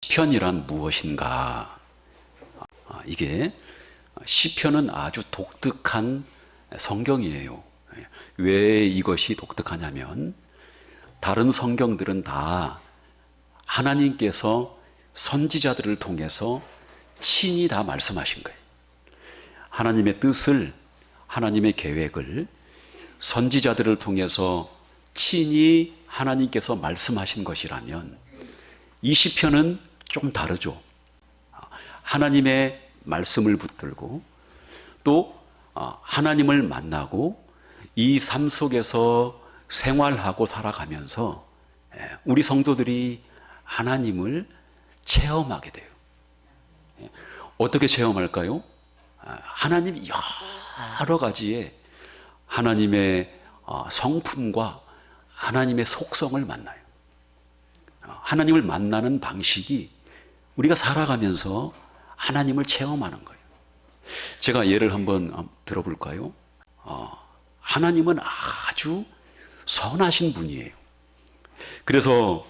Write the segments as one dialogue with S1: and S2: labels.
S1: 시편이란 무엇인가? 이게 시편은 아주 독특한 성경이에요. 왜 이것이 독특하냐면 다른 성경들은 다 하나님께서 선지자들을 통해서 친히 다 말씀하신 거예요. 하나님의 뜻을, 하나님의 계획을 선지자들을 통해서 친히 하나님께서 말씀하신 것이라면 이 시편은 좀 다르죠. 하나님의 말씀을 붙들고 또 하나님을 만나고 이 삶 속에서 생활하고 살아가면서 우리 성도들이 하나님을 체험하게 돼요. 어떻게 체험할까요? 하나님 여러 가지의 하나님의 성품과 하나님의 속성을 만나요. 하나님을 만나는 방식이 우리가 살아가면서 하나님을 체험하는 거예요. 제가 예를 한번 들어볼까요? 하나님은 아주 선하신 분이에요. 그래서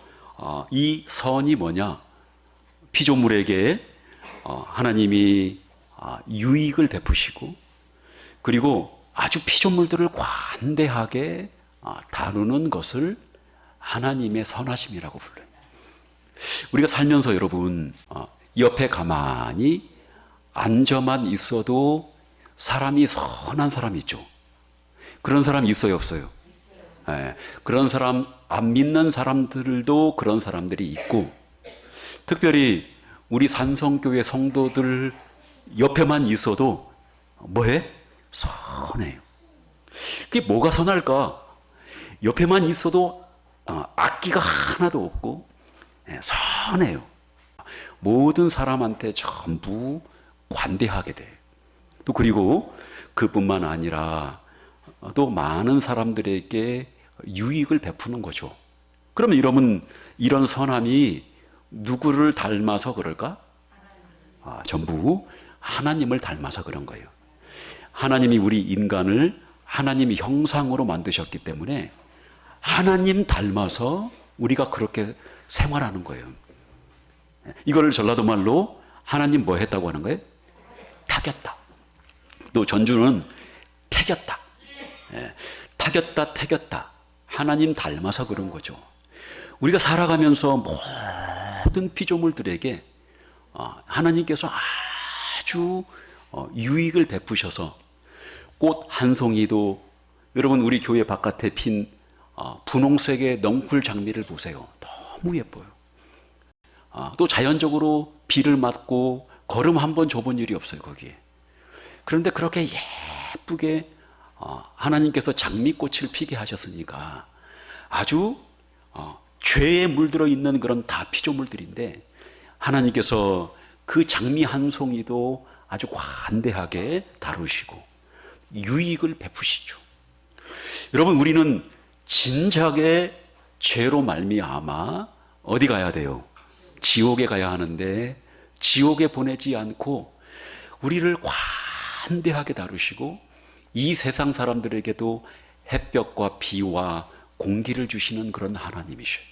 S1: 이 선이 뭐냐? 피조물에게 하나님이 유익을 베푸시고 그리고 아주 피조물들을 관대하게 다루는 것을 하나님의 선하심이라고 불러요. 우리가 살면서 여러분 옆에 가만히 앉아만 있어도 사람이 선한 사람이 있죠. 그런 사람 있어요, 없어요? 네, 그런 사람, 안 믿는 사람들도 그런 사람들이 있고 특별히 우리 산성교회 성도들 옆에만 있어도 뭐해? 선해요. 그게 뭐가 선할까? 옆에만 있어도 악기가 하나도 없고 선해요. 모든 사람한테 전부 관대하게 돼요. 또 그리고 그뿐만 아니라 또 많은 사람들에게 유익을 베푸는 거죠. 그러면 여러분 이런 선함이 누구를 닮아서 그럴까? 전부 하나님을 닮아서 그런 거예요. 하나님이 우리 인간을 하나님의 형상으로 만드셨기 때문에 하나님 닮아서 우리가 그렇게 생활하는 거예요. 이걸 전라도 말로 하나님 뭐 했다고 하는 거예요? 타겼다. 또 전주는 태겼다. 타겼다, 태겼다. 하나님 닮아서 그런 거죠. 우리가 살아가면서 모든 피조물들에게 하나님께서 아주 유익을 베푸셔서 꽃 한 송이도 여러분 우리 교회 바깥에 핀 분홍색의 넝쿨 장미를 보세요. 너무 예뻐요. 또 자연적으로 비를 맞고 걸음 한 번 줘본 일이 없어요, 거기에. 그런데 그렇게 예쁘게 하나님께서 장미꽃을 피게 하셨으니까 아주 죄에 물들어 있는 그런 다 피조물들인데 하나님께서 그 장미 한 송이도 아주 관대하게 다루시고 유익을 베푸시죠. 여러분 우리는 진작에 죄로 말미암아 어디 가야 돼요? 지옥에 가야 하는데 지옥에 보내지 않고 우리를 관대하게 다루시고 이 세상 사람들에게도 햇볕과 비와 공기를 주시는 그런 하나님이셔요.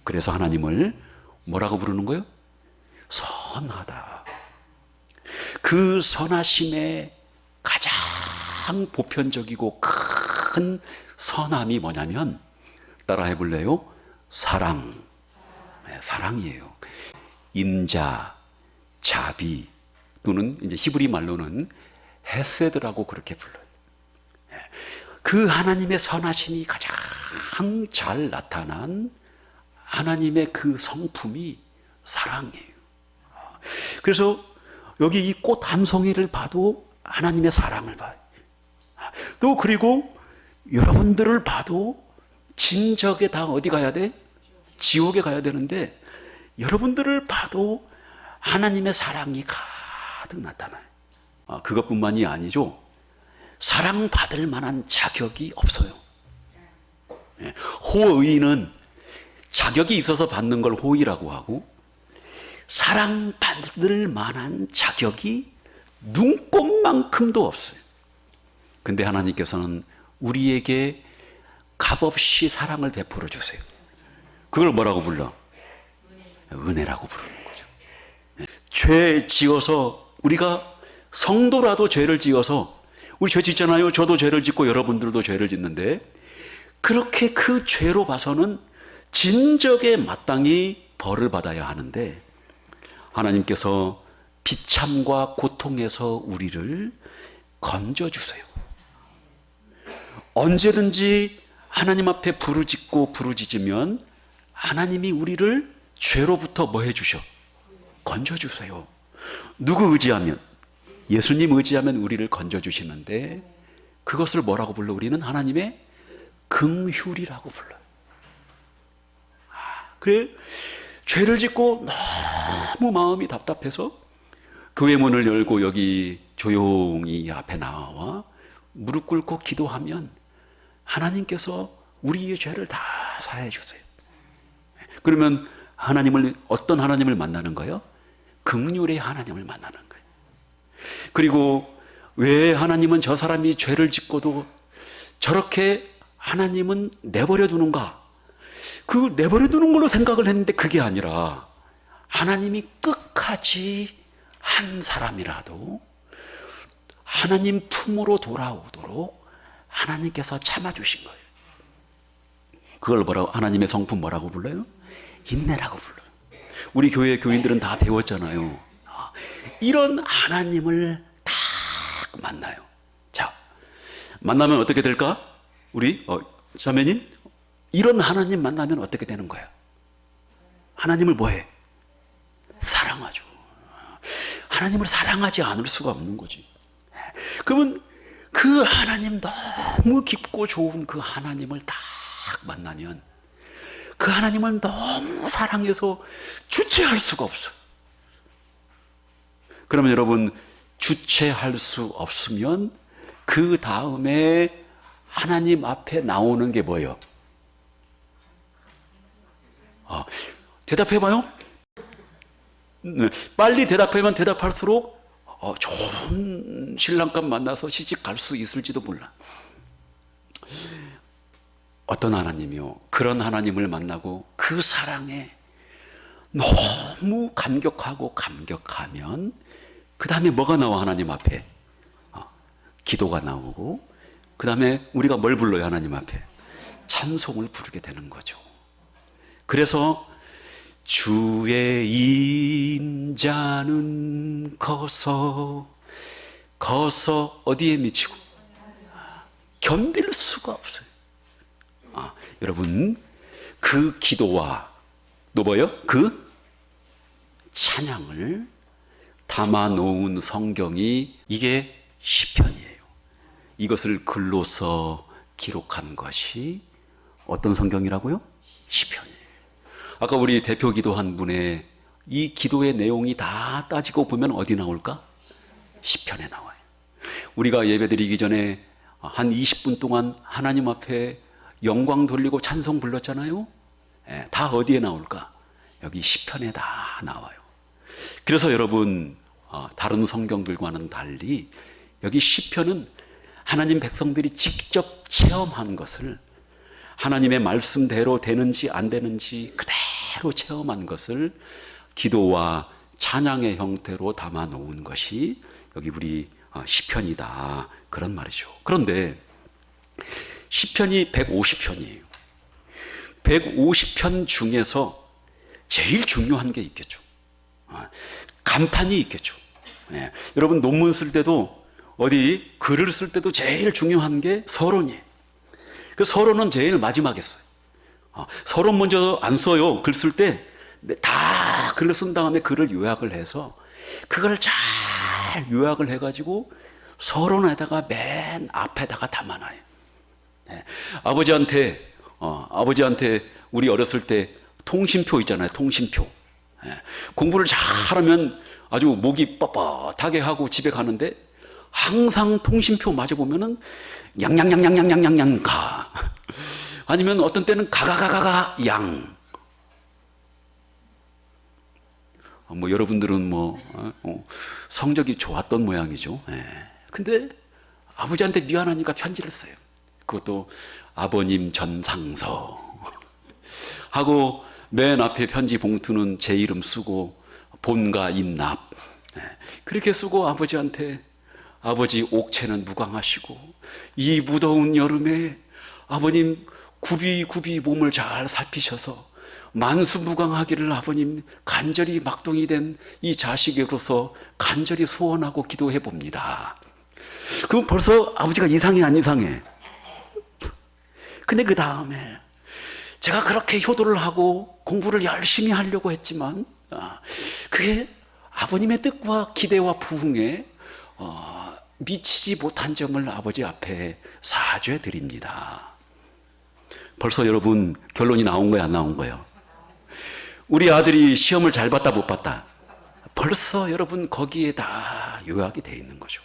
S1: 그래서 하나님을 뭐라고 부르는 거예요? 선하다. 그 선하심의 가장 보편적이고 큰 선함이 뭐냐면 따라해 볼래요? 사랑. 사랑이에요. 인자, 자비 또는 이제 히브리 말로는 헤세드라고 그렇게 불러요. 그 하나님의 선하심이 가장 잘 나타난 하나님의 그 성품이 사랑이에요. 그래서 여기 이 꽃 한 송이를 봐도 하나님의 사랑을 봐요. 또 그리고 여러분들을 봐도 진작에 다 어디 가야 돼? 지옥에 가야 되는데 여러분들을 봐도 하나님의 사랑이 가득 나타나요. 그것뿐만이 아니죠. 사랑받을 만한 자격이 없어요. 호의는 자격이 있어서 받는 걸 호의라고 하고 사랑받을 만한 자격이 눈꼽만큼도 없어요. 근데 하나님께서는 우리에게 값없이 사랑을 베풀어 주세요. 그걸 뭐라고 불러? 은혜라고 부르는 거죠. 죄 지어서 우리가 성도라도 죄를 지어서 우리 죄 짓잖아요. 저도 죄를 짓고 여러분들도 죄를 짓는데 그렇게 그 죄로 봐서는 진적에 마땅히 벌을 받아야 하는데 하나님께서 비참과 고통에서 우리를 건져주세요. 언제든지 하나님 앞에 부르짖고 부르짖으면 하나님이 우리를 죄로부터 뭐 해주셔? 건져주세요. 누구 의지하면? 예수님 의지하면 우리를 건져주시는데 그것을 뭐라고 불러? 우리는 하나님의 긍휼이라고 불러요. 그래, 죄를 짓고 너무 마음이 답답해서 교회 문을 열고 여기 조용히 앞에 나와 무릎 꿇고 기도하면 하나님께서 우리의 죄를 다 사해 주세요. 그러면 하나님을, 어떤 하나님을 만나는 거예요? 긍휼의 하나님을 만나는 거예요. 그리고 왜 하나님은 저 사람이 죄를 짓고도 저렇게 하나님은 내버려 두는가? 그 내버려 두는 걸로 생각을 했는데 그게 아니라 하나님이 끝까지 한 사람이라도 하나님 품으로 돌아오도록 하나님께서 참아주신 거예요. 그걸 뭐라고, 하나님의 성품 뭐라고 불러요? 인내라고 불러요. 우리 교회 교인들은 다 배웠잖아요. 이런 하나님을 딱 만나요. 자, 만나면 어떻게 될까? 우리 자매님, 이런 하나님 만나면 어떻게 되는 거야? 하나님을 뭐해? 사랑하죠. 하나님을 사랑하지 않을 수가 없는 거지. 그러면 그 하나님, 너무 깊고 좋은 그 하나님을 딱 만나면 그 하나님을 너무 사랑해서 주체할 수가 없어요. 그러면 여러분, 주체할 수 없으면 그 다음에 하나님 앞에 나오는 게 뭐예요? 대답해봐요. 빨리 대답하면 대답할수록 좋은 신랑감 만나서 시집 갈 수 있을지도 몰라. 어떤 하나님이요? 그런 하나님을 만나고 그 사랑에 너무 감격하고 감격하면 그 다음에 뭐가 나와? 하나님 앞에 기도가 나오고 그 다음에 우리가 뭘 불러요? 하나님 앞에 찬송을 부르게 되는 거죠. 그래서 주의 인자는 거서 어디에 미치고 견딜 수가 없어요. 여러분, 그 기도와 또 뭐요? 그 찬양을 담아놓은 성경이 이게 시편이에요. 이것을 글로써 기록한 것이 어떤 성경이라고요? 시편이에요. 아까 우리 대표 기도한 분의 이 기도의 내용이 다 따지고 보면 어디 나올까? 시편에 나와요. 우리가 예배드리기 전에 한 20분 동안 하나님 앞에 영광 돌리고 찬송 불렀잖아요. 다 어디에 나올까? 여기 시편에 다 나와요. 그래서 여러분, 다른 성경들과는 달리 여기 시편은 하나님 백성들이 직접 체험한 것을, 하나님의 말씀대로 되는지 안 되는지 그대로 체험한 것을 기도와 찬양의 형태로 담아 놓은 것이 여기 우리 시편이다, 그런 말이죠. 그런데 시편이 150편이에요. 150편 중에서 제일 중요한 게 있겠죠. 간판이 있겠죠. 여러분, 논문 쓸 때도 어디 글을 쓸 때도 제일 중요한 게 서론이에요. 그 서론은 제일 마지막에 써요. 서론 먼저 안 써요. 글 쓸 때 다 글을 쓴 다음에 글을 요약을 해서 그걸 잘 요약을 해가지고 서론에다가 맨 앞에다가 담아놔요. 아버지한테 우리 어렸을 때 통신표 있잖아요. 통신표. 공부를 잘하면 아주 목이 뻣뻣하게 하고 집에 가는데 항상 통신표 맞아 보면은 양양양양양양양양 가. 아니면 어떤 때는 가가가가가 양. 여러분들은 성적이 좋았던 모양이죠. 근데 아버지한테 미안하니까 편지를 써요. 그것도 아버님 전상서 하고 맨 앞에 편지 봉투는 제 이름 쓰고 본가 임납 그렇게 쓰고 아버지한테 아버지 옥체는 무광하시고 이 무더운 여름에 아버님 굽이굽이 몸을 잘 살피셔서 만수무강하기를 아버님 간절히 막동이 된 이 자식으로서 간절히 소원하고 기도해 봅니다. 그럼 벌써 아버지가 이상해 안 이상해? 근데 그 다음에 제가 그렇게 효도를 하고 공부를 열심히 하려고 했지만 그게 아버님의 뜻과 기대와 부흥에 미치지 못한 점을 아버지 앞에 사죄 드립니다. 벌써 여러분 결론이 나온 거야 안 나온 거예요? 우리 아들이 시험을 잘 봤다 못 봤다? 벌써 여러분 거기에 다 요약이 돼 있는 거죠.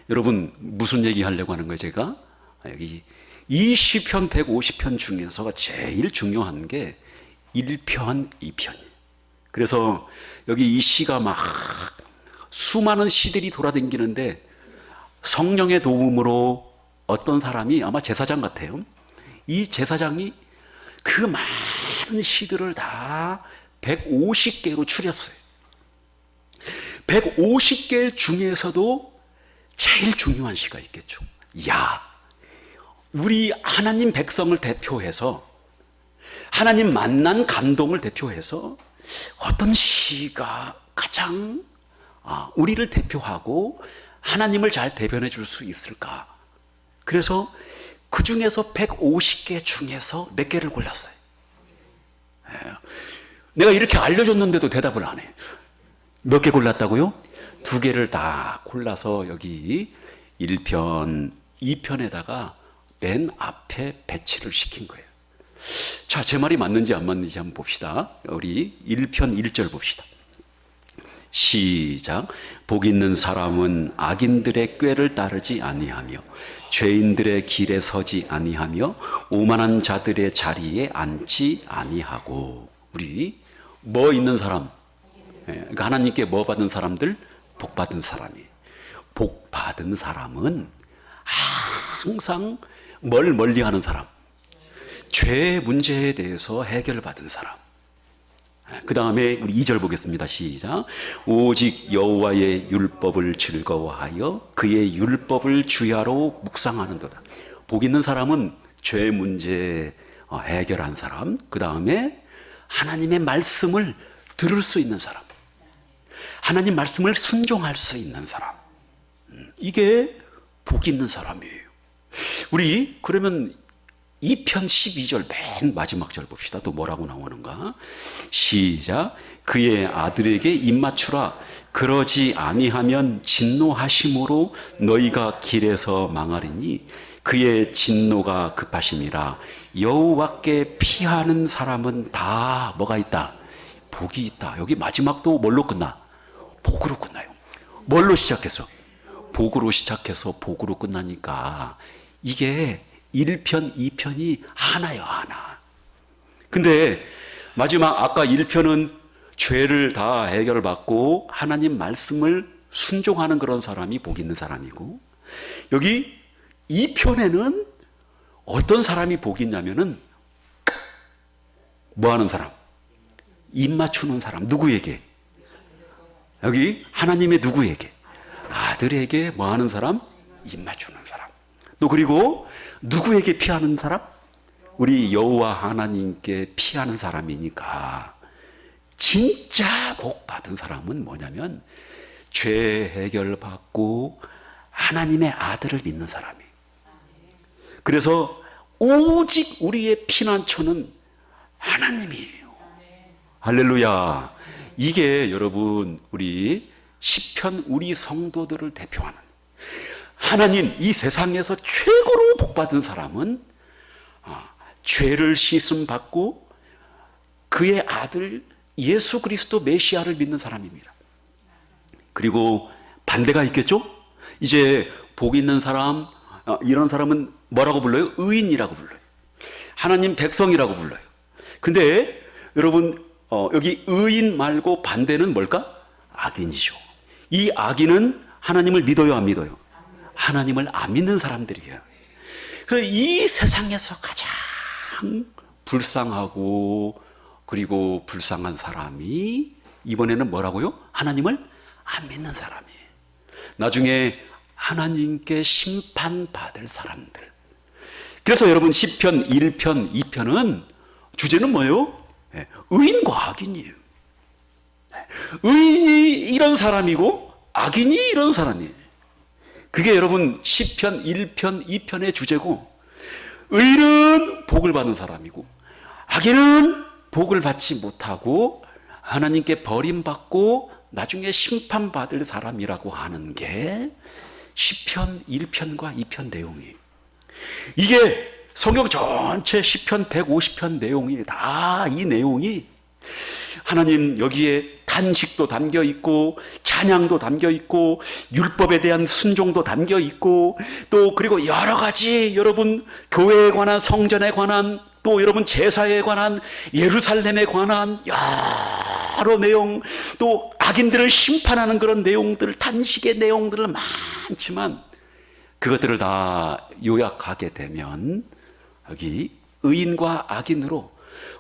S1: 여러분 무슨 얘기 하려고 하는 거예요 제가? 여기 이 시편 150편 중에서 제일 중요한 게 1편, 2편이에요. 그래서 여기 이 시가 막 수많은 시들이 돌아다니는데 성령의 도움으로 어떤 사람이 아마 제사장 같아요. 이 제사장이 그 많은 시들을 다 150개로 추렸어요. 150개 중에서도 제일 중요한 시가 있겠죠. 야, 우리 하나님 백성을 대표해서 하나님 만난 감동을 대표해서 어떤 시가 가장 우리를 대표하고 하나님을 잘 대변해 줄 수 있을까? 그래서 그 중에서 150개 중에서 몇 개를 골랐어요. 내가 이렇게 알려줬는데도 대답을 안 해. 몇 개 골랐다고요? 2개를 다 골라서 여기 1편, 2편에다가 맨 앞에 배치를 시킨 거예요. 자, 제 말이 맞는지 안 맞는지 한번 봅시다. 우리 1편 1절 봅시다. 시작. 복 있는 사람은 악인들의 꾀를 따르지 아니하며 죄인들의 길에 서지 아니하며 오만한 자들의 자리에 앉지 아니하고. 우리 뭐 있는 사람? 그러니까 하나님께 뭐 받은 사람들? 복 받은 사람이. 복 받은 사람은 항상 뭘 멀리하는 사람? 죄의 문제에 대해서 해결을 받은 사람. 그 다음에 우리 2절 보겠습니다. 시작. 오직 여호와의 율법을 즐거워하여 그의 율법을 주야로 묵상하는도다. 복 있는 사람은 죄의 문제 해결한 사람. 그 다음에 하나님의 말씀을 들을 수 있는 사람. 하나님 말씀을 순종할 수 있는 사람. 이게 복 있는 사람이에요. 우리 그러면 2편 12절 맨 마지막 절 봅시다. 또 뭐라고 나오는가? 시작. 그의 아들에게 입맞추라. 그러지 아니하면 진노하심으로 너희가 길에서 망하리니 그의 진노가 급하심이라. 여호와께 피하는 사람은 다 뭐가 있다? 복이 있다. 여기 마지막도 뭘로 끝나? 복으로 끝나요. 뭘로 시작해서? 복으로 시작해서 복으로 끝나니까 이게 1편, 2편이 하나요, 하나. 근데 마지막 아까 1편은 죄를 다 해결받고 하나님 말씀을 순종하는 그런 사람이 복 있는 사람이고, 여기 2편에는 어떤 사람이 복이 있냐면은 뭐 하는 사람? 입 맞추는 사람. 누구에게? 여기 하나님의 누구에게? 아들에게 뭐 하는 사람? 입 맞추는 사람. 또 그리고 누구에게 피하는 사람? 우리 여호와 하나님께 피하는 사람이니까 진짜 복 받은 사람은 뭐냐면 죄 해결받고 하나님의 아들을 믿는 사람이. 그래서 오직 우리의 피난처는 하나님이에요. 할렐루야. 이게 여러분 우리 시편 우리 성도들을 대표하는 하나님. 이 세상에서 최고로 복받은 사람은 죄를 씻음 받고 그의 아들 예수 그리스도 메시아를 믿는 사람입니다. 그리고 반대가 있겠죠? 이제 복 있는 사람, 이런 사람은 뭐라고 불러요? 의인이라고 불러요. 하나님 백성이라고 불러요. 근데 여러분 여기 의인 말고 반대는 뭘까? 악인이죠. 이 악인은 하나님을 믿어요, 안 믿어요? 하나님을 안 믿는 사람들이에요. 이 세상에서 가장 불쌍하고 그리고 불쌍한 사람이 이번에는 뭐라고요? 하나님을 안 믿는 사람이에요. 나중에 하나님께 심판받을 사람들. 그래서 여러분 시편 1편, 2편은 주제는 뭐예요? 의인과 악인이에요. 의인이 이런 사람이고 악인이 이런 사람이에요. 그게 여러분 시편 1편, 2편의 주제고, 의인은 복을 받는 사람이고 악인은 복을 받지 못하고 하나님께 버림받고 나중에 심판받을 사람이라고 하는 게 시편 1편과 2편 내용이에요. 이게 성경 전체 시편 150편 내용이 다 이 내용이 하나님 여기에 탄식도 담겨 있고 찬양도 담겨 있고 율법에 대한 순종도 담겨 있고 또 그리고 여러 가지 여러분 교회에 관한 성전에 관한 또 여러분 제사에 관한 예루살렘에 관한 여러 내용 또 악인들을 심판하는 그런 내용들 탄식의 내용들은 많지만 그것들을 다 요약하게 되면 여기 의인과 악인으로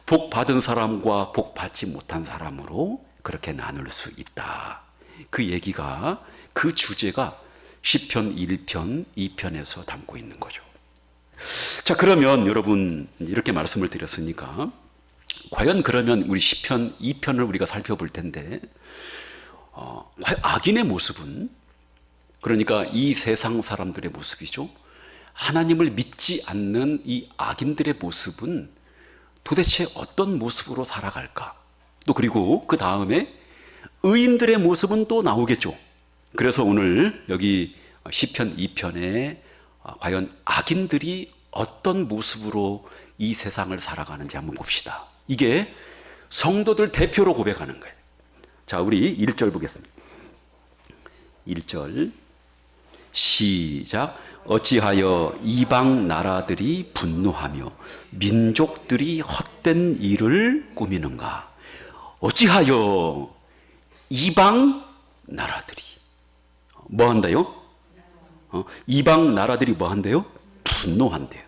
S1: 복 받은 사람과 복 받지 못한 사람으로 그렇게 나눌 수 있다. 그 얘기가 그 주제가 시편 1편, 2편에서 담고 있는 거죠. 자, 그러면 여러분 이렇게 말씀을 드렸으니까 과연 그러면 우리 시편 2편을 우리가 살펴볼 텐데 과연 악인의 모습은 그러니까 이 세상 사람들의 모습이죠. 하나님을 믿지 않는 이 악인들의 모습은 도대체 어떤 모습으로 살아갈까? 또 그리고 그 다음에 의인들의 모습은 또 나오겠죠. 그래서 오늘 여기 시편 2편에 과연 악인들이 어떤 모습으로 이 세상을 살아가는지 한번 봅시다. 이게 성도들 대표로 고백하는 거예요. 자, 우리 1절 보겠습니다. 1절 시작. 어찌하여 이방 나라들이 분노하며 민족들이 헛된 일을 꾸미는가? 어찌하여 이방 나라들이 뭐 한다요? 이방 나라들이 뭐 한대요? 분노한대요.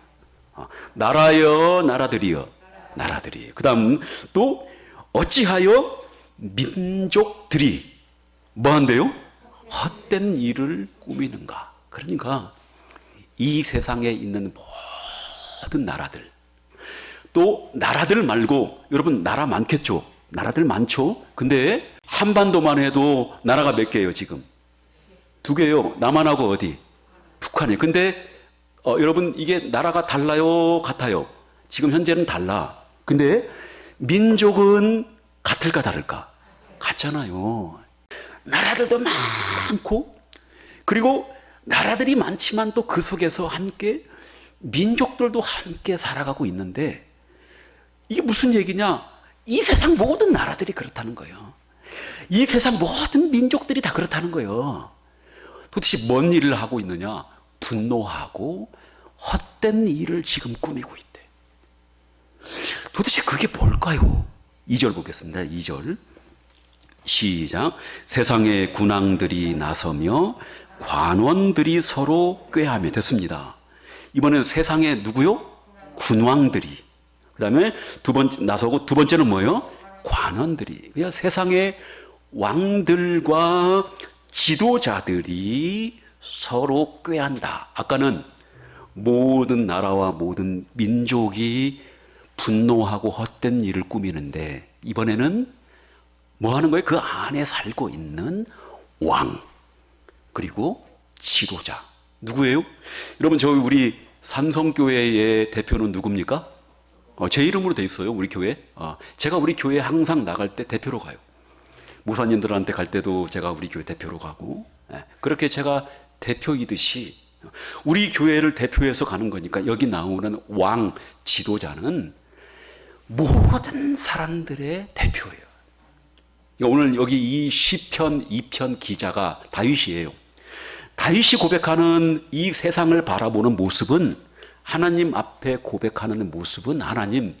S1: 나라여 나라들이여 나라들이. 그 다음 또 어찌하여 민족들이 뭐 한대요? 헛된 일을 꾸미는가? 그러니까 이 세상에 있는 모든 나라들 또 나라들 말고 여러분 나라 많겠죠? 나라들 많죠? 근데 한반도만 해도 나라가 몇 개예요 지금? 2개요. 남한하고 어디? 북한이에요. 근데 여러분 이게 나라가 달라요? 같아요? 지금 현재는 달라. 근데 민족은 같을까 다를까? 같잖아요. 나라들도 많고 그리고 나라들이 많지만 또 그 속에서 함께 민족들도 함께 살아가고 있는데 이게 무슨 얘기냐? 이 세상 모든 나라들이 그렇다는 거예요. 이 세상 모든 민족들이 다 그렇다는 거예요. 도대체 뭔 일을 하고 있느냐? 분노하고 헛된 일을 지금 꾸미고 있대. 도대체 그게 뭘까요? 2절 보겠습니다. 2절 시작. 세상의 군왕들이 나서며 관원들이 서로 꾀하며 됐습니다. 이번에는 세상에 누구요? 군왕들이. 그 다음에 나서고 두 번째는 뭐예요? 관원들이. 그러니까 세상의 왕들과 지도자들이 서로 꾀한다. 아까는 모든 나라와 모든 민족이 분노하고 헛된 일을 꾸미는데 이번에는 뭐 하는 거예요? 그 안에 살고 있는 왕 그리고 지도자 누구예요? 여러분 저희 우리 삼성교회의 대표는 누굽니까? 제 이름으로 돼 있어요. 우리 교회. 제가 우리 교회 항상 나갈 때 대표로 가요. 목사님들한테 갈 때도 제가 우리 교회 대표로 가고 그렇게 제가 대표이듯이 우리 교회를 대표해서 가는 거니까 여기 나오는 왕 지도자는 모든 사람들의 대표예요. 오늘 여기 이 시편 2편 기자가 다윗이에요. 다윗이 고백하는 이 세상을 바라보는 모습은 하나님 앞에 고백하는 모습은 하나님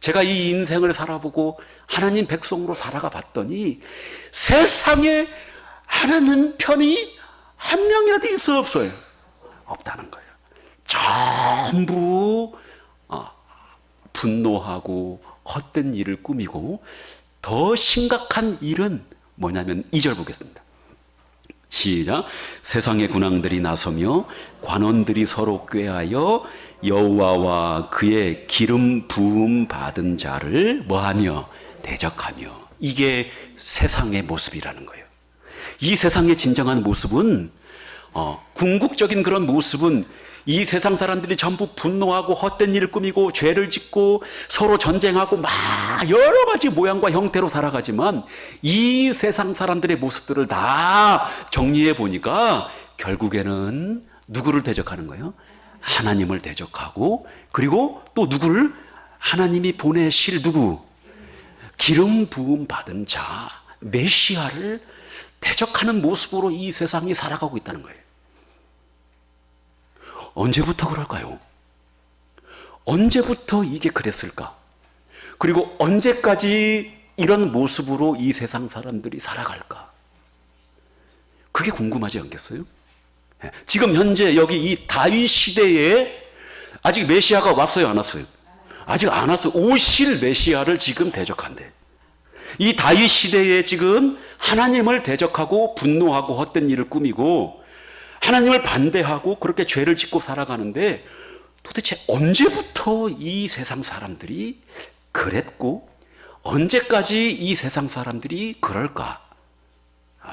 S1: 제가 이 인생을 살아보고 하나님 백성으로 살아가 봤더니 세상에 하나님 편이 한 명이라도 있어 없어요? 없다는 거예요. 전부 분노하고 헛된 일을 꾸미고, 더 심각한 일은 뭐냐면 2절 보겠습니다. 시작. 세상의 군왕들이 나서며 관원들이 서로 꾀하여 여호와와 그의 기름 부음 받은 자를 뭐하며 대적하며. 이게 세상의 모습이라는 거예요. 이 세상의 진정한 모습은 궁극적인 그런 모습은 이 세상 사람들이 전부 분노하고 헛된 일을 꾸미고 죄를 짓고 서로 전쟁하고 막 여러 가지 모양과 형태로 살아가지만, 이 세상 사람들의 모습들을 다 정리해 보니까 결국에는 누구를 대적하는 거예요? 하나님을 대적하고, 그리고 또 누구를? 하나님이 보내실 누구? 기름 부음 받은 자, 메시아를 대적하는 모습으로 이 세상이 살아가고 있다는 거예요. 언제부터 그럴까요? 언제부터 이게 그랬을까? 그리고 언제까지 이런 모습으로 이 세상 사람들이 살아갈까? 그게 궁금하지 않겠어요? 지금 현재 여기 이 다윗 시대에 아직 메시아가 왔어요, 안 왔어요? 아직 안 왔어요. 오실 메시아를 지금 대적한대. 이 다윗 시대에 지금 하나님을 대적하고 분노하고 헛된 일을 꾸미고 하나님을 반대하고 그렇게 죄를 짓고 살아가는데, 도대체 언제부터 이 세상 사람들이 그랬고 언제까지 이 세상 사람들이 그럴까?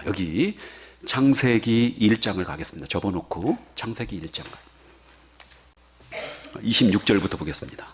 S1: 여기 창세기 1장을 가겠습니다. 접어놓고 창세기 1장 26절부터 보겠습니다.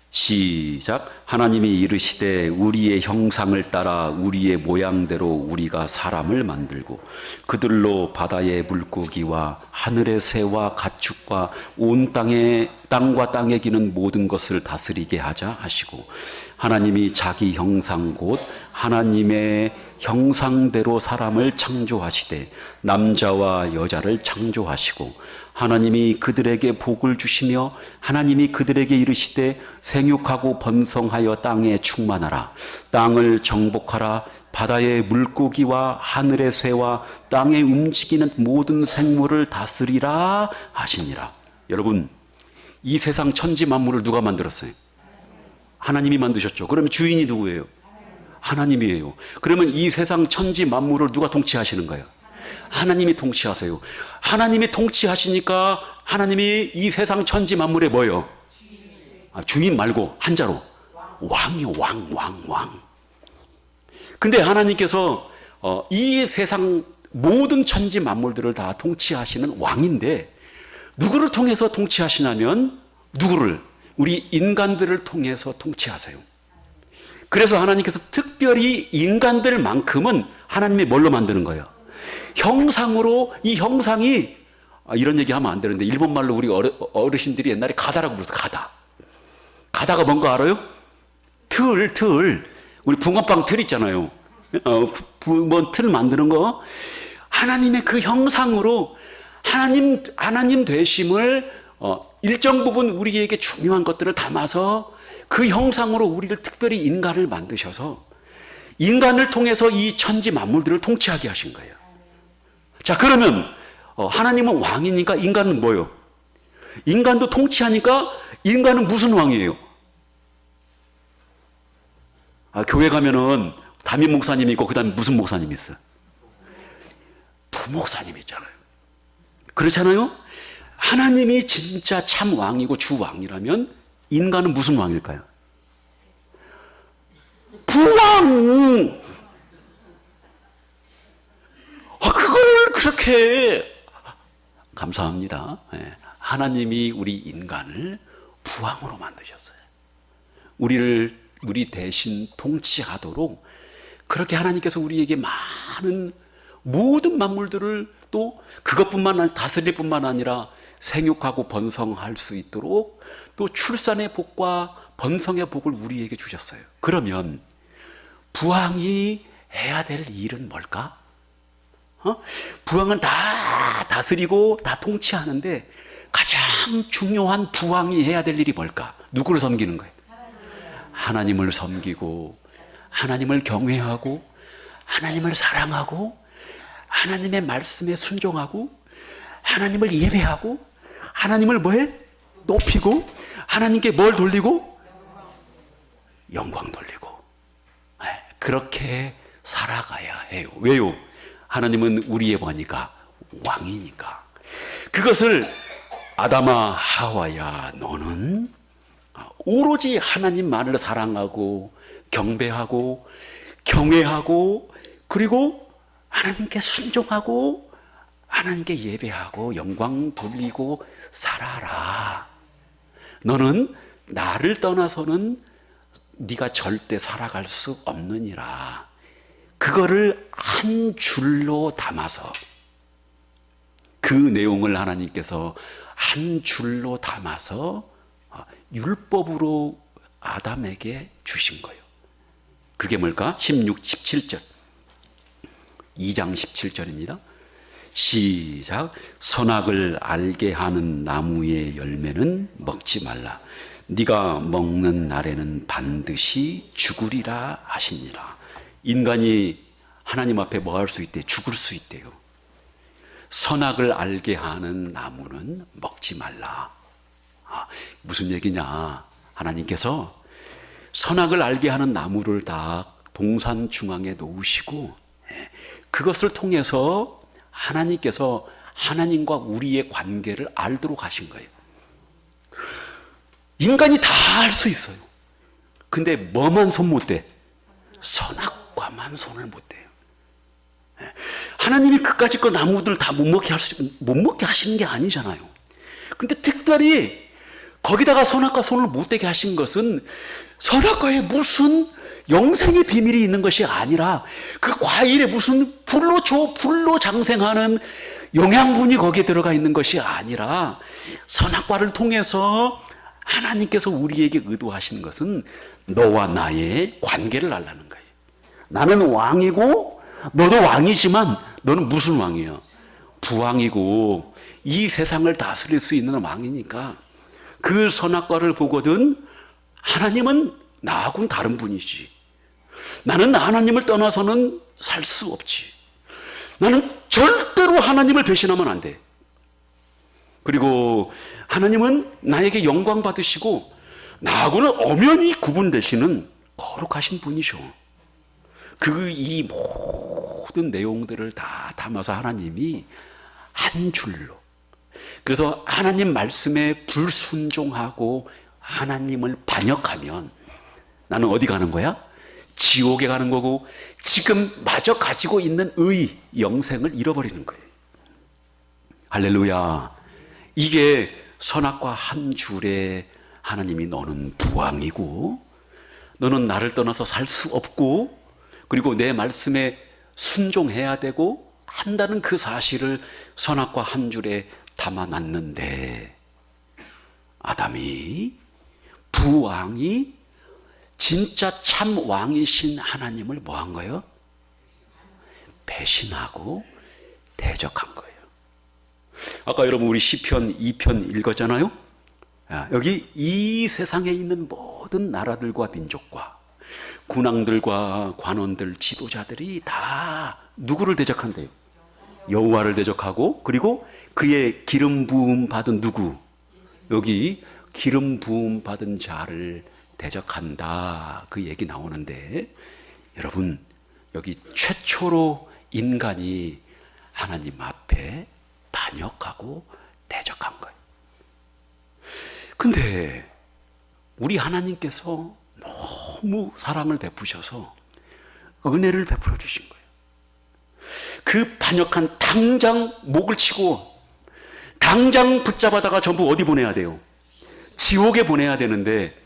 S1: 시작. 하나님이 이르시되 우리의 형상을 따라 우리의 모양대로 우리가 사람을 만들고 그들로 바다의 물고기와 하늘의 새와 가축과 온 땅과 땅에 기는 모든 것을 다스리게 하자 하시고, 하나님이 자기 형상 곧 하나님의 형상대로 사람을 창조하시되 남자와 여자를 창조하시고, 하나님이 그들에게 복을 주시며 하나님이 그들에게 이르시되 생육하고 번성하여 땅에 충만하라. 땅을 정복하라. 바다의 물고기와 하늘의 새와 땅에 움직이는 모든 생물을 다스리라 하시니라. 여러분, 이 세상 천지 만물을 누가 만들었어요? 하나님이 만드셨죠. 그러면 주인이 누구예요? 하나님이에요. 그러면 이 세상 천지 만물을 누가 통치하시는 거예요? 하나님이 통치하세요. 하나님이 통치하시니까 하나님이 이 세상 천지 만물에 뭐예요? 주인 말고 한자로 왕이요. 왕. 근데 하나님께서 이 세상 모든 천지 만물들을 다 통치하시는 왕인데, 누구를 통해서 통치하시냐면 누구를? 우리 인간들을 통해서 통치하세요. 그래서 하나님께서 특별히 인간들만큼은 하나님이 뭘로 만드는 거예요? 형상으로. 이 형상이, 이런 얘기 하면 안 되는데 일본말로 우리 어르신들이 옛날에 가다라고 불렀어요. 가다가 뭔가 알아요? 틀. 우리 붕어빵 틀 있잖아요. 뭐 틀 만드는 거. 하나님의 그 형상으로 하나님 되심을 일정 부분 우리에게 중요한 것들을 담아서 그 형상으로 우리를 특별히 인간을 만드셔서 인간을 통해서 이 천지 만물들을 통치하게 하신 거예요. 자, 그러면 하나님은 왕이니까 인간은 뭐예요? 인간도 통치하니까 인간은 무슨 왕이에요? 교회 가면은 담임 목사님이 있고 그다음에 무슨 목사님이 있어요? 부목사님이 있잖아요. 그렇잖아요? 하나님이 진짜 참 왕이고 주 왕이라면 인간은 무슨 왕일까요? 부왕! 그걸 그렇게 감사합니다. 하나님이 우리 인간을 부왕으로 만드셨어요. 우리 대신 통치하도록 그렇게 하나님께서 우리에게 많은 모든 만물들을 또 그것뿐만 아니라 다스릴 뿐만 아니라 생육하고 번성할 수 있도록 또 출산의 복과 번성의 복을 우리에게 주셨어요. 그러면 부왕이 해야 될 일은 뭘까? 부왕은 다 다스리고 다 통치하는데 가장 중요한 부왕이 해야 될 일이 뭘까? 누구를 섬기는 거예요? 하나님을 섬기고 하나님을 경외하고 하나님을 사랑하고 하나님의 말씀에 순종하고 하나님을 예배하고 하나님을 뭐해? 높이고 하나님께 뭘 돌리고? 영광 돌리고 그렇게 살아가야 해요. 왜요? 하나님은 우리의 뭐니까? 왕이니까. 그것을 아담아 하와야 너는 오로지 하나님만을 사랑하고 경배하고 경외하고 그리고 하나님께 순종하고 하나님께 예배하고 영광 돌리고 살아라. 너는 나를 떠나서는 네가 절대 살아갈 수 없느니라. 그거를 한 줄로 담아서 그 내용을 하나님께서 한 줄로 담아서 율법으로 아담에게 주신 거예요. 그게 뭘까? 16, 17절 2장 17절입니다. 시작. 선악을 알게 하는 나무의 열매는 먹지 말라. 네가 먹는 날에는 반드시 죽으리라 하시니라. 인간이 하나님 앞에 뭐 할 수 있대? 죽을 수 있대요. 선악을 알게 하는 나무는 먹지 말라. 무슨 얘기냐? 하나님께서 선악을 알게 하는 나무를 다 동산 중앙에 놓으시고 그것을 통해서 하나님께서 하나님과 우리의 관계를 알도록 하신 거예요. 인간이 다 할 수 있어요. 근데 뭐만 손 못 대? 선악과만 손을 못 대요. 하나님이 그까짓 거 나무들 다 못 먹게 하시는 게 아니잖아요. 근데 특별히 거기다가 선악과 손을 못 대게 하신 것은 선악과에 무슨 영생의 비밀이 있는 것이 아니라 그 과일에 무슨 불로 장생하는 영양분이 거기에 들어가 있는 것이 아니라 선악과를 통해서 하나님께서 우리에게 의도하시는 것은 너와 나의 관계를 알라는 거예요. 나는 왕이고 너도 왕이지만 너는 무슨 왕이야? 부왕이고 이 세상을 다스릴 수 있는 왕이니까 그 선악과를 보거든 하나님은 나하고는 다른 분이지. 나는 하나님을 떠나서는 살 수 없지. 나는 절대로 하나님을 배신하면 안 돼. 그리고 하나님은 나에게 영광 받으시고 나하고는 엄연히 구분되시는 거룩하신 분이셔. 이 모든 내용들을 다 담아서 하나님이 한 줄로. 그래서 하나님 말씀에 불순종하고 하나님을 반역하면 나는 어디 가는 거야? 지옥에 가는 거고 지금 마저 가지고 있는 영생을 잃어버리는 거예요. 할렐루야. 이게 선악과 한 줄에 하나님이 너는 부왕이고 너는 나를 떠나서 살 수 없고 그리고 내 말씀에 순종해야 되고 한다는 그 사실을 선악과 한 줄에 담아놨는데 아담이 부왕이 진짜 참 왕이신 하나님을 뭐 한 거예요? 배신하고 대적한 거예요. 아까 여러분 우리 시편 2편 읽었잖아요. 여기 이 세상에 있는 모든 나라들과 민족과 군왕들과 관원들, 지도자들이 다 누구를 대적한대요? 여호와를 대적하고 그리고 그의 기름 부음 받은 누구? 여기 기름 부음 받은 자를 대적한다. 그 얘기 나오는데 여러분 여기 최초로 인간이 하나님 앞에 반역하고 대적한 거예요. 근데 우리 하나님께서 너무 사랑을 베푸셔서 은혜를 베풀어 주신 거예요. 그 반역한 당장 목을 치고 당장 붙잡아다가 전부 어디 보내야 돼요? 지옥에 보내야 되는데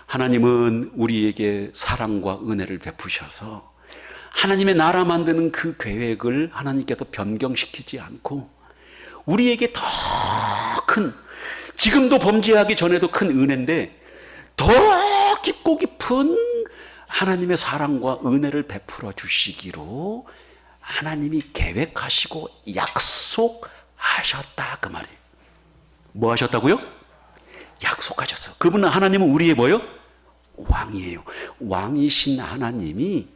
S1: 하나님은 우리에게 사랑과 은혜를 베푸셔서 하나님의 나라 만드는 그 계획을 하나님께서 변경시키지 않고 우리에게 더 큰, 지금도 범죄하기 전에도 큰 은혜인데 더 깊고 깊은 하나님의 사랑과 은혜를 베풀어 주시기로 하나님이 계획하시고 약속하셨다 그 말이에요. 뭐 하셨다고요? 약속하셨어. 그분은 하나님은 우리의 뭐요? 왕이에요. 왕이신 하나님이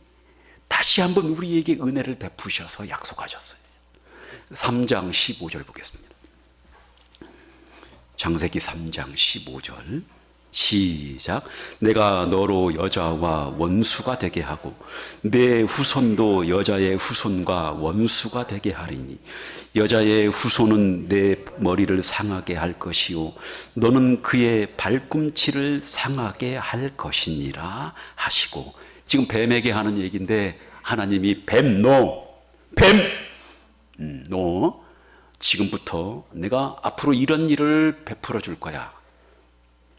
S1: 다시 한번 우리에게 은혜를 베푸셔서 약속하셨어요. 3장 15절 보겠습니다. 창세기 3장 15절 시작. 내가 너로 여자와 원수가 되게 하고 내 후손도 여자의 후손과 원수가 되게 하리니 여자의 후손은 내 머리를 상하게 할 것이요 너는 그의 발꿈치를 상하게 할 것이니라 하시고, 지금 뱀에게 하는 얘기인데 하나님이 뱀 너 지금부터 내가 앞으로 이런 일을 베풀어 줄 거야.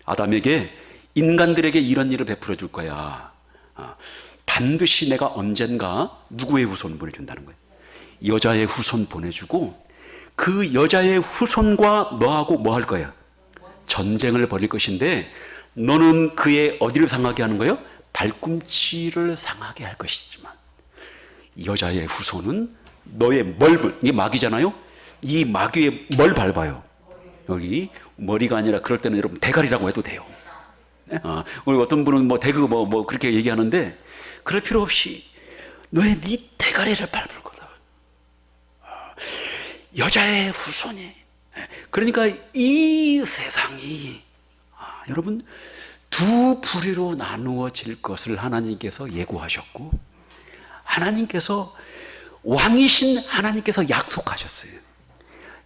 S1: 아담에게, 인간들에게 이런 일을 베풀어 줄 거야. 반드시 내가 언젠가 누구의 후손 보내준다는 거예요. 여자의 후손 보내주고 그 여자의 후손과 너하고 뭐 할 거야? 전쟁을 벌일 것인데 너는 그의 어디를 상하게 하는 거예요? 발꿈치를 상하게 할 것이지만 여자의 후손은 너의 이게 마귀잖아요. 이 마귀의 뭘 밟아요? 여기 머리가 아니라 그럴 때는 여러분 대가리라고 해도 돼요. 우리 어떤 분은 뭐 대그 뭐 그렇게 얘기하는데 그럴 필요 없이 네 대가리를 밟을 거다. 여자의 후손이. 그러니까 이 세상이 여러분 두 부류로 나누어질 것을 하나님께서 예고하셨고, 하나님께서 왕이신 하나님께서 약속하셨어요.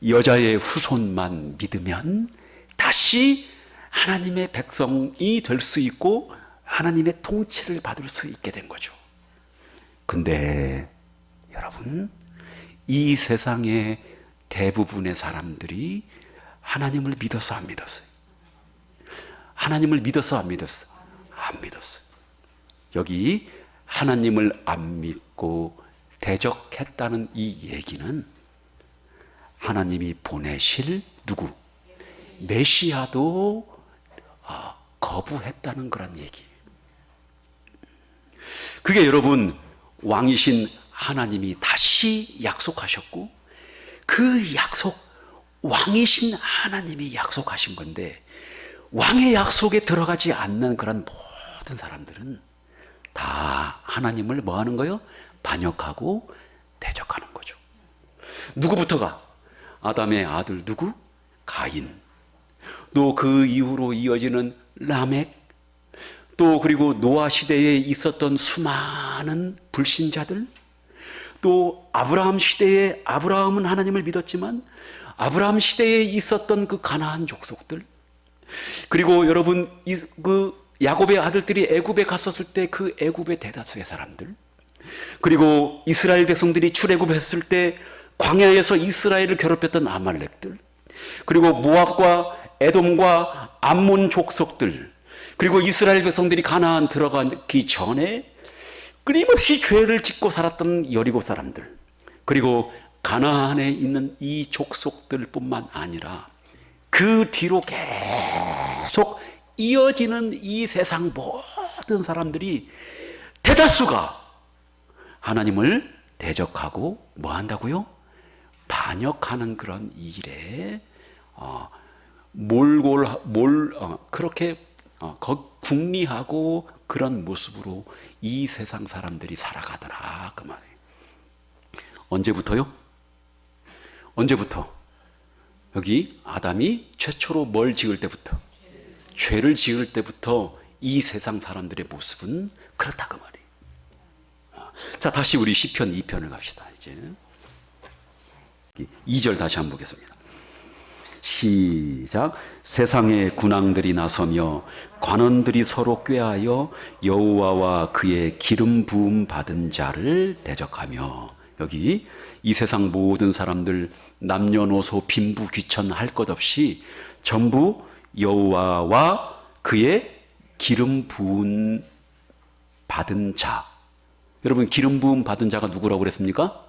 S1: 여자의 후손만 믿으면 다시 하나님의 백성이 될 수 있고 하나님의 통치를 받을 수 있게 된 거죠. 근데 여러분, 이 세상의 대부분의 사람들이 하나님을 믿었어, 안 믿었어요? 하나님을 믿었어, 안 믿었어? 안 믿었어요. 여기 하나님을 안 믿고 대적했다는 이 얘기는 하나님이 보내실 누구? 메시아도 거부했다는 그런 얘기예요. 그게 여러분 왕이신 하나님이 다시 약속하셨고, 그 약속, 왕이신 하나님이 약속하신 건데 왕의 약속에 들어가지 않는 그런 모든 사람들은 다 하나님을 뭐 하는 거예요? 반역하고 대적하는 거죠. 누구부터가? 아담의 아들 누구? 가인. 또 그 이후로 이어지는 라멕. 또 그리고 노아 시대에 있었던 수많은 불신자들. 또 아브라함 시대에, 아브라함은 하나님을 믿었지만 아브라함 시대에 있었던 그 가나안 족속들. 그리고 여러분 그 야곱의 아들들이 애굽에 갔었을 때 그 애굽의 대다수의 사람들. 그리고 이스라엘 백성들이 출애굽했을 때 광야에서 이스라엘을 괴롭혔던 아말렉들. 그리고 모압과 에돔과 암몬 족속들. 그리고 이스라엘 백성들이 가나안 들어가기 전에 끊임없이 죄를 짓고 살았던 여리고 사람들. 그리고 가나안에 있는 이 족속들뿐만 아니라 그 뒤로 계속 이어지는 이 세상 모든 사람들이 대다수가 하나님을 대적하고 뭐 한다고요? 반역하는 그런 일에 그렇게 궁리하고 그런 모습으로 이 세상 사람들이 살아가더라, 그 말이에요. 언제부터요? 언제부터? 여기 아담이 최초로 뭘 지을 때부터? 죄를 지을 때부터 이 세상 사람들의 모습은 그렇다, 그 말이에요. 자, 다시 우리 시편 2편을 갑시다. 이제 2절 다시 한번 보겠습니다. 시작. 세상의 군왕들이 나서며 관원들이 서로 꾀하여 여호와와 그의 기름 부음 받은 자를 대적하며. 여기 이 세상 모든 사람들 남녀노소 빈부 귀천 할 것 없이 전부 여호와와 그의 기름 부음 받은 자. 여러분, 기름 부음 받은 자가 누구라고 그랬습니까?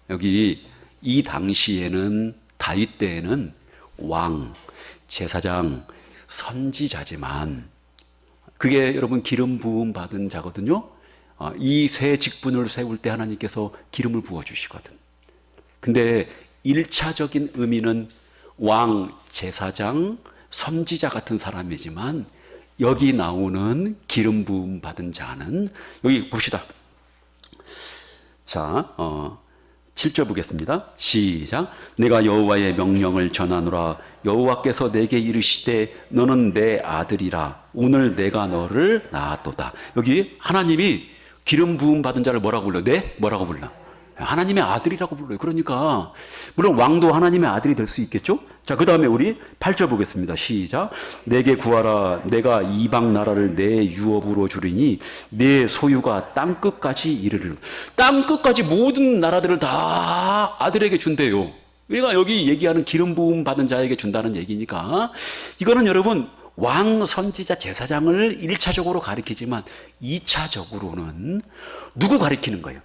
S1: 여기 이 당시에는, 다윗 때에는 왕, 제사장, 선지자지만 그게 여러분 기름 부음 받은 자거든요. 이 새 직분을 세울 때 하나님께서 기름을 부어주시거든. 근데 1차적인 의미는 왕, 제사장, 선지자 같은 사람이지만 여기 나오는 기름 부음 받은 자는, 여기 봅시다. 자, 7절 보겠습니다. 시작. 내가 여호와의 명령을 전하노라. 여호와께서 내게 이르시되 너는 내 아들이라. 오늘 내가 너를 낳았도다. 여기 하나님이 기름 부음 받은 자를 뭐라고 불러요? 네? 뭐라고 불러? 하나님의 아들이라고 불러요. 그러니까 물론 왕도 하나님의 아들이 될 수 있겠죠? 자, 그 다음에 우리 8절 보겠습니다. 시작. 내게 구하라. 내가 이방 나라를 내 유업으로 주리니 내 소유가 땅끝까지 이르리라. 땅끝까지 모든 나라들을 다 아들에게 준대요. 그러니까 여기 얘기하는 기름 부음 받은 자에게 준다는 얘기니까 이거는 여러분 왕, 선지자, 제사장을 1차적으로 가리키지만 2차적으로는 누구 가리키는 거예요?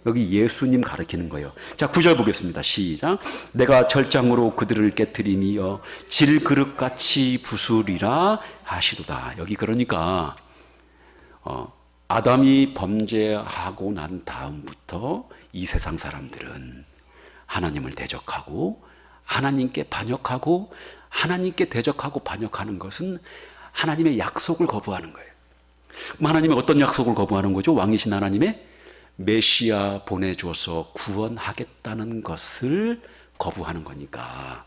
S1: 여기 예수님 가르치는 거예요. 자, 9절 보겠습니다. 시작. 내가 절장으로 그들을 깨트리며 질그릇같이 부수리라 하시도다. 여기 그러니까 아담이 범죄하고 난 다음부터 이 세상 사람들은 하나님을 대적하고 하나님께 반역하고 하나님께 대적하고 반역하는 것은 하나님의 약속을 거부하는 거예요. 하나님의 어떤 약속을 거부하는 거죠? 왕이신 하나님의 메시아 보내줘서 구원하겠다는 것을 거부하는 거니까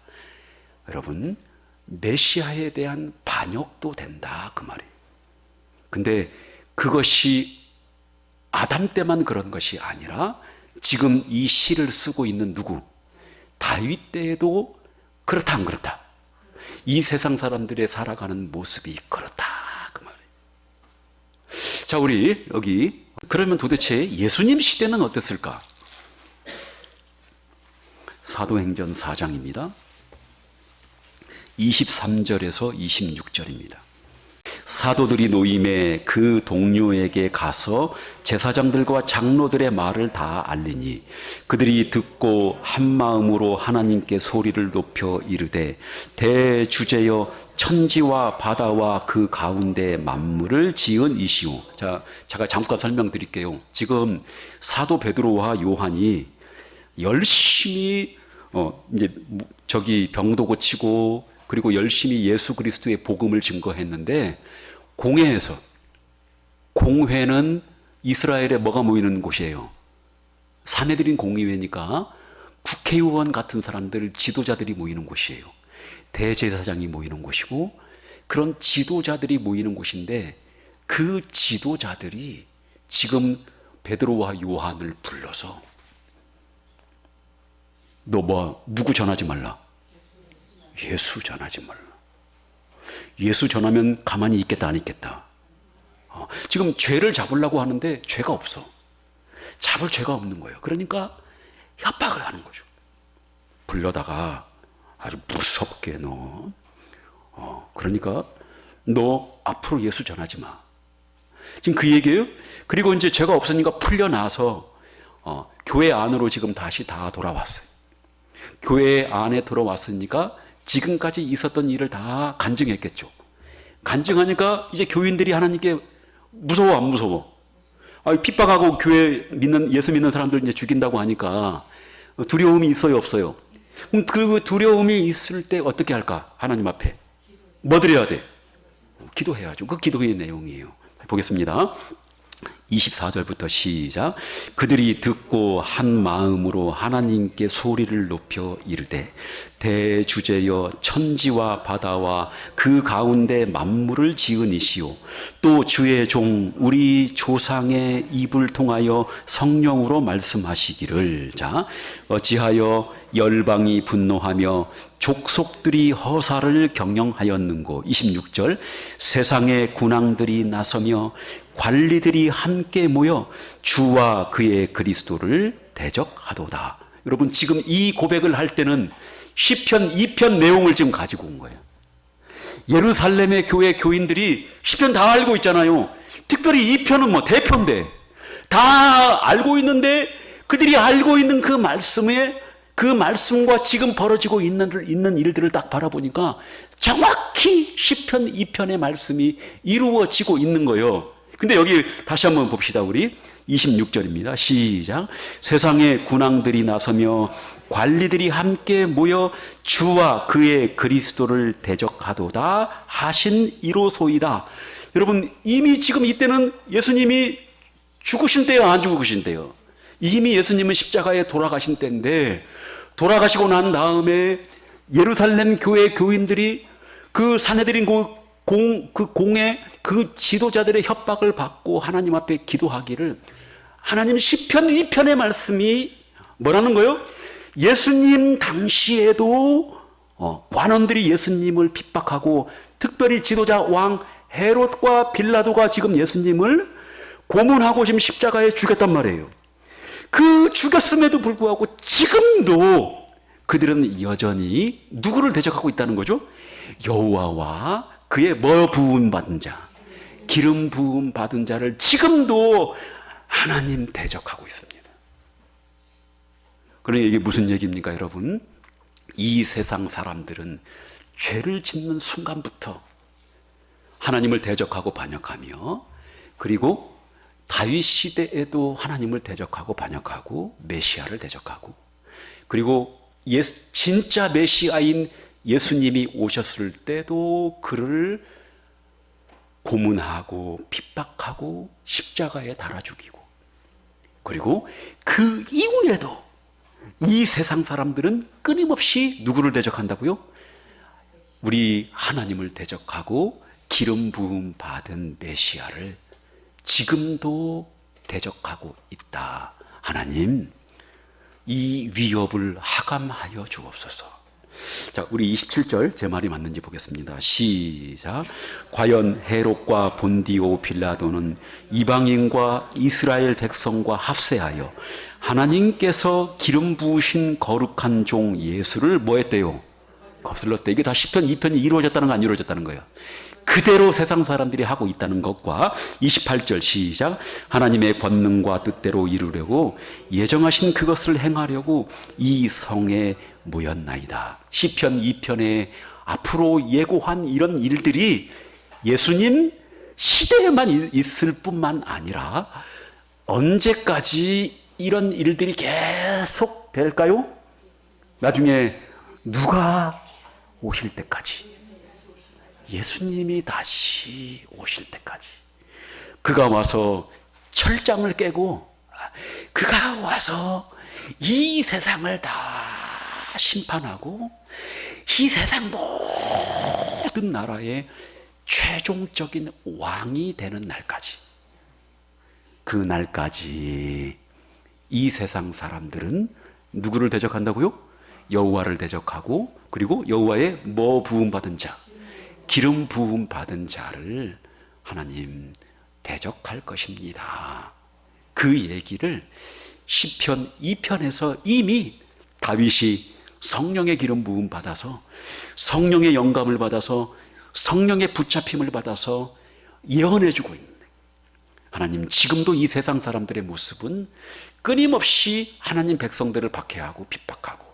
S1: 여러분 메시아에 대한 반역도 된다 그 말이에요. 근데 그것이 아담 때만 그런 것이 아니라 지금 이 시를 쓰고 있는 누구? 다윗 때에도 그렇다 안 그렇다? 이 세상 사람들의 살아가는 모습이 그렇다 그 말이에요. 자, 우리 여기 그러면 도대체 예수님 시대는 어땠을까? 사도행전 4장입니다. 23절에서 26절입니다. 사도들이 노임에 그 동료에게 가서 제사장들과 장로들의 말을 다 알리니 그들이 듣고 한 마음으로 하나님께 소리를 높여 이르되 대주제여 천지와 바다와 그 가운데 만물을 지은 이시오. 자, 제가 잠깐 설명드릴게요. 지금 사도 베드로와 요한이 열심히 이제 저기 병도 고치고 그리고 열심히 예수 그리스도의 복음을 증거했는데 공회는 이스라엘에 뭐가 모이는 곳이에요? 사내들인 공의회니까 국회의원 같은 사람들, 지도자들이 모이는 곳이에요. 대제사장이 모이는 곳이고 그런 지도자들이 모이는 곳인데 그 지도자들이 지금 베드로와 요한을 불러서 너 누구 전하지 말라? 예수 전하지 말라. 예수 전하면 가만히 있겠다 안 있겠다. 지금 죄를 잡으려고 하는데 죄가 없어. 잡을 죄가 없는 거예요. 그러니까 협박을 하는 거죠. 불러다가 아주 무섭게 그러니까 너 앞으로 예수 전하지 마. 지금 그 얘기예요. 그리고 이제 죄가 없으니까 풀려나서 교회 안으로 지금 다시 다 돌아왔어요. 교회 안에 들어왔으니까 지금까지 있었던 일을 다 간증했겠죠. 간증하니까 이제 교인들이 하나님께 무서워 안 무서워? 핍박하고 교회 믿는 예수 믿는 사람들 이제 죽인다고 하니까 두려움이 있어요 없어요? 그럼 그 두려움이 있을 때 어떻게 할까? 하나님 앞에 뭐 드려야 돼? 기도해야죠. 그 기도의 내용이에요. 보겠습니다. 24절부터 시작. 그들이 듣고 한 마음으로 하나님께 소리를 높여 이르되 대주제여 천지와 바다와 그 가운데 만물을 지은 이시오 또 주의 종 우리 조상의 입을 통하여 성령으로 말씀하시기를 자 어찌하여 열방이 분노하며 족속들이 허사를 경영하였는고 26절 세상의 군왕들이 나서며 관리들이 함께 모여 주와 그의 그리스도를 대적하도다. 여러분 지금 이 고백을 할 때는 시편 2편 내용을 지금 가지고 온 거예요. 예루살렘의 교회 교인들이 시편 다 알고 있잖아요. 특별히 2편은 뭐 대표인데 다 알고 있는데 그들이 알고 있는 그 말씀에 그 말씀과 지금 벌어지고 있는 일들을 딱 바라보니까 정확히 시편 2편의 말씀이 이루어지고 있는 거예요. 근데 여기 다시 한번 봅시다. 우리 26절입니다. 시작. 세상의 군왕들이 나서며 관리들이 함께 모여 주와 그의 그리스도를 대적하도다 하신 이로소이다. 여러분 이미 지금 이때는 예수님이 죽으신 때요 안 죽으신 때요? 이미 예수님은 십자가에 돌아가신 때인데, 돌아가시고 난 다음에 예루살렘 교회 교인들이 그 산헤드린 공의 그 지도자들의 협박을 받고 하나님 앞에 기도하기를, 하나님 시편 2편의 말씀이 뭐라는 거예요? 예수님 당시에도 관원들이 예수님을 핍박하고, 특별히 지도자 왕 헤롯과 빌라도가 지금 예수님을 고문하고 지금 십자가에 죽였단 말이에요. 그 죽였음에도 불구하고 지금도 그들은 여전히 누구를 대적하고 있다는 거죠? 여호와와 그의 부음 받은 자, 기름 부음 받은 자를 지금도 하나님 대적하고 있습니다. 그러니 이게 무슨 얘기입니까, 여러분? 이 세상 사람들은 죄를 짓는 순간부터 하나님을 대적하고 반역하며, 그리고 다윗 시대에도 하나님을 대적하고 반역하고 메시아를 대적하고, 그리고 진짜 메시아인 예수님이 오셨을 때도 그를 고문하고 핍박하고 십자가에 달아 죽이고, 그리고 그 이후에도 이 세상 사람들은 끊임없이 누구를 대적한다고요? 우리 하나님을 대적하고 기름 부음 받은 메시아를 지금도 대적하고 있다. 하나님, 이 위협을 하감하여 주옵소서. 자, 우리 27절 제 말이 맞는지 보겠습니다. 시작. 과연 헤롯과 본디오 빌라도는 이방인과 이스라엘 백성과 합세하여 하나님께서 기름 부으신 거룩한 종 예수를 뭐 했대요? 거슬렀대. 이게 다 시편 2편이 이루어졌다는 거 안 이루어졌다는 거예요. 그대로 세상 사람들이 하고 있다는 것과 28절 시작. 하나님의 권능과 뜻대로 이루려고 예정하신 그것을 행하려고 이 성에 모였나이다. 시편 2편에 앞으로 예고한 이런 일들이 예수님 시대에만 있을 뿐만 아니라 언제까지 이런 일들이 계속 될까요? 나중에 누가 오실 때까지, 예수님이 다시 오실 때까지, 그가 와서 철장을 깨고 그가 와서 이 세상을 다 심판하고 이 세상 모든 나라의 최종적인 왕이 되는 날까지, 그 날까지 이 세상 사람들은 누구를 대적한다고요? 여호와를 대적하고, 그리고 여호와의 부음 받은 자, 기름 부음 받은 자를 하나님 대적할 것입니다. 그 얘기를 시편 2편에서 이미 다윗이 성령의 기름 부음 받아서, 성령의 영감을 받아서, 성령의 붙잡힘을 받아서 예언해 주고 있는데, 하나님 지금도 이 세상 사람들의 모습은 끊임없이 하나님 백성들을 박해하고 핍박하고,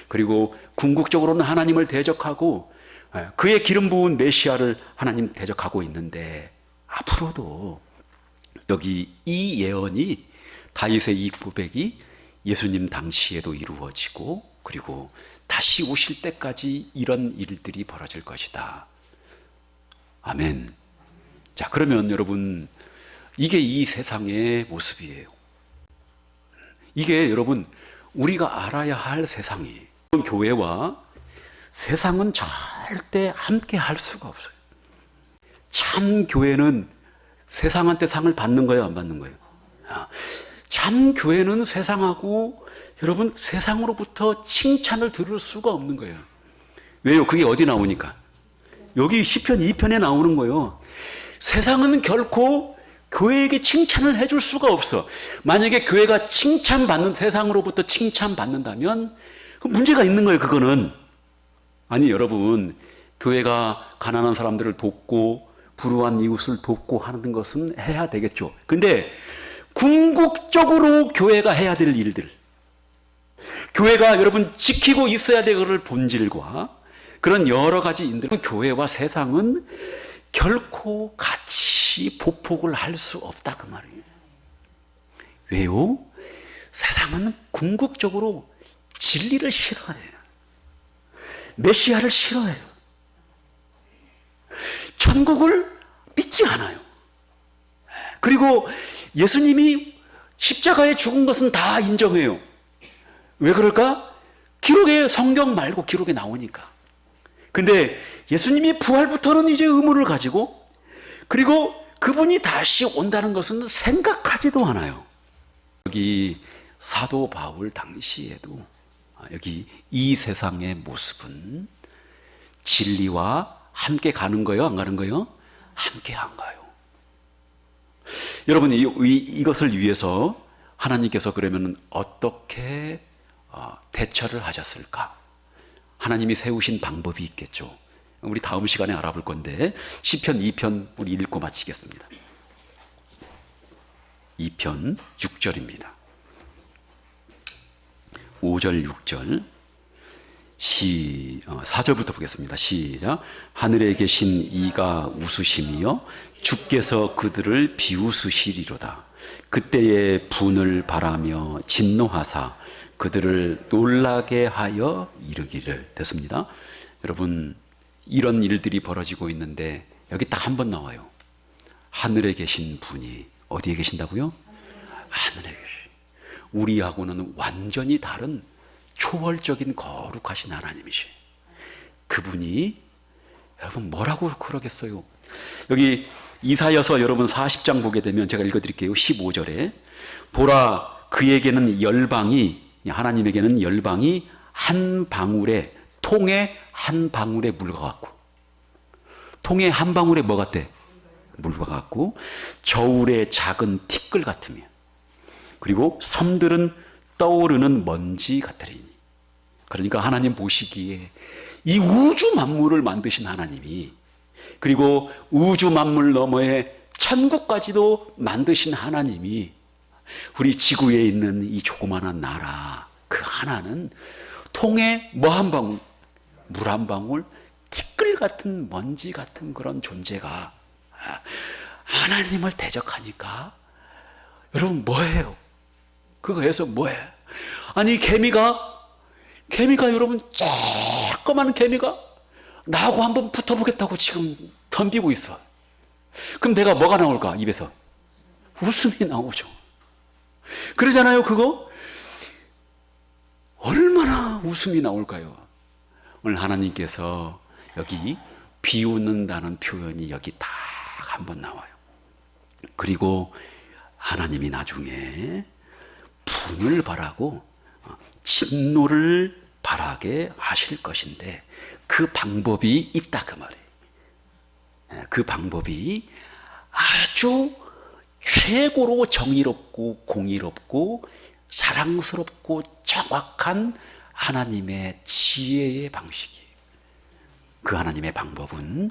S1: 그리고 궁극적으로는 하나님을 대적하고 그의 기름 부은 메시아를 하나님 대적하고 있는데, 앞으로도 여기 이 예언이, 다윗의 이 고백이 예수님 당시에도 이루어지고, 그리고 다시 오실 때까지 이런 일들이 벌어질 것이다. 아멘. 자, 그러면 여러분, 이게 이 세상의 모습이에요. 이게 여러분 우리가 알아야 할 세상이에요. 교회와 세상은 절대 함께 할 수가 없어요. 참 교회는 세상한테 상을 받는 거예요, 안 받는 거예요? 참 교회는 세상하고, 여러분, 세상으로부터 칭찬을 들을 수가 없는 거예요. 왜요? 그게 어디 나오니까? 여기 시편 2편에 나오는 거예요. 세상은 결코 교회에게 칭찬을 해줄 수가 없어. 만약에 교회가 세상으로부터 칭찬받는다면 그 문제가 있는 거예요, 그거는. 아니, 여러분, 교회가 가난한 사람들을 돕고 불우한 이웃을 돕고 하는 것은 해야 되겠죠. 근데 궁극적으로 교회가 해야 될 일들, 교회가 여러분 지키고 있어야 될 것을 본질과 그런 여러 가지 인들, 교회와 세상은 결코 같이 보복을 할 수 없다, 그 말이에요. 왜요? 세상은 궁극적으로 진리를 싫어해요. 메시아를 싫어해요. 천국을 믿지 않아요. 그리고 예수님이 십자가에 죽은 것은 다 인정해요. 왜 그럴까? 기록에, 성경 말고 기록에 나오니까. 근데 예수님이 부활부터는 이제 의문을 가지고, 그리고 그분이 다시 온다는 것은 생각하지도 않아요. 여기 사도 바울 당시에도 여기 이 세상의 모습은 진리와 함께 가는 거예요? 안 가는 거예요? 함께 안 가요. 여러분, 이것을 위해서 하나님께서 그러면 어떻게 대처를 하셨을까? 하나님이 세우신 방법이 있겠죠. 우리 다음 시간에 알아볼 건데 시편 2편 우리 읽고 마치겠습니다. 2편 6절입니다. 5절 6절 4절부터 보겠습니다. 시작. 하늘에 계신 이가 웃으심이여 주께서 그들을 비웃으시리로다. 그때의 분을 바라며 진노하사 그들을 놀라게 하여 이르기를. 됐습니다. 여러분, 이런 일들이 벌어지고 있는데 여기 딱 한 번 나와요. 하늘에 계신 분이 어디에 계신다고요? 하늘에 계신. 우리하고는 완전히 다른 초월적인 거룩하신 하나님이시. 그분이 여러분 뭐라고 그러겠어요? 여기 이사야서 여러분 40장 보게 되면 제가 읽어드릴게요. 15절에 보라 그에게는 열방이, 하나님에게는 열방이 한 방울에, 통에 한 방울에 물과 같고, 통에 한 방울에 뭐 같대? 물과 같고, 저울의 작은 티끌 같으며, 그리고 섬들은 떠오르는 먼지 같으리니. 그러니까 하나님 보시기에 이 우주 만물을 만드신 하나님이, 그리고 우주 만물 너머에 천국까지도 만드신 하나님이 우리 지구에 있는 이 조그마한 나라 그 하나는 통에 뭐 한 방울, 물 한 방울, 티끌 같은 먼지 같은 그런 존재가 하나님을 대적하니까 여러분 뭐예요? 그거에서 뭐예요? 아니 개미가 여러분 조그마한 개미가 나하고 한번 붙어보겠다고 지금 덤비고 있어. 그럼 내가 뭐가 나올까? 입에서 웃음이 나오죠. 그러잖아요. 그거 얼마나 웃음이 나올까요? 오늘 하나님께서 여기 비웃는다는 표현이 여기 딱 한번 나와요. 그리고 하나님이 나중에 분을 바라고 진노를 바라게 하실 것인데 그 방법이 있다 그 말이에요. 그 방법이 아주 최고로 정의롭고 공의롭고 사랑스럽고 정확한 하나님의 지혜의 방식이에요. 그 하나님의 방법은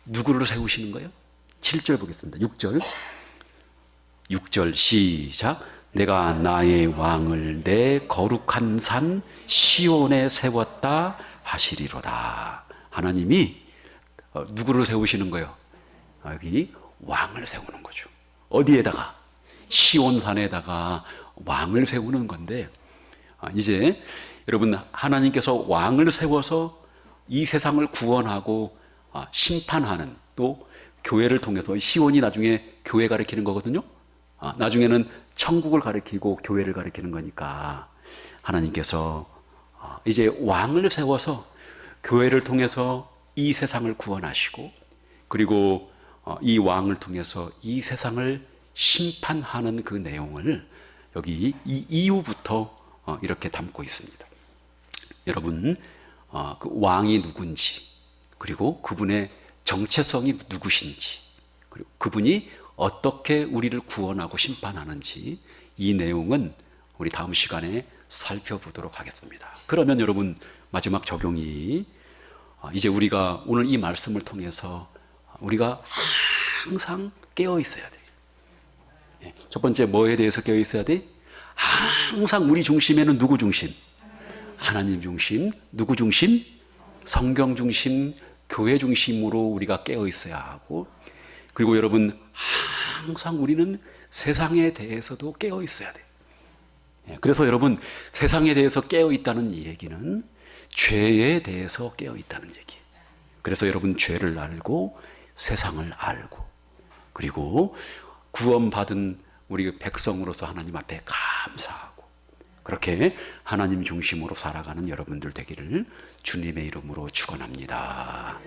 S1: 누구를 세우시는 거예요? 7절 보겠습니다. 6절 시작. 내가 나의 왕을 내 거룩한 산 시온에 세웠다 하시리로다. 하나님이 누구를 세우시는 거예요? 여기 왕을 세우는 거죠. 어디에다가? 시온산에다가 왕을 세우는 건데, 이제 여러분 하나님께서 왕을 세워서 이 세상을 구원하고 심판하는, 또 교회를 통해서, 시온이 나중에 교회 가리키는 거거든요. 나중에는 천국을 가리키고 교회를 가리키는 거니까 하나님께서 이제 왕을 세워서 교회를 통해서 이 세상을 구원하시고, 그리고 이 왕을 통해서 이 세상을 심판하는 그 내용을 여기 이 이후부터 이렇게 담고 있습니다. 여러분, 그 왕이 누군지, 그리고 그분의 정체성이 누구신지, 그리고 그분이 어떻게 우리를 구원하고 심판하는지, 이 내용은 우리 다음 시간에 살펴보도록 하겠습니다. 그러면 여러분, 마지막 적용이 이제 우리가 오늘 이 말씀을 통해서 우리가 항상 깨어 있어야 돼요. 첫 번째 뭐에 대해서 깨어 있어야 돼? 항상 우리 중심에는 누구 중심? 하나님 중심. 누구 중심? 성경 중심, 교회 중심으로 우리가 깨어 있어야 하고, 그리고 여러분 항상 우리는 세상에 대해서도 깨어 있어야 돼요. 그래서 여러분 세상에 대해서 깨어 있다는 얘기는 죄에 대해서 깨어 있다는 얘기예요. 그래서 여러분 죄를 알고 세상을 알고, 그리고 구원받은 우리 백성으로서 하나님 앞에 감사하고 그렇게 하나님 중심으로 살아가는 여러분들 되기를 주님의 이름으로 축원합니다.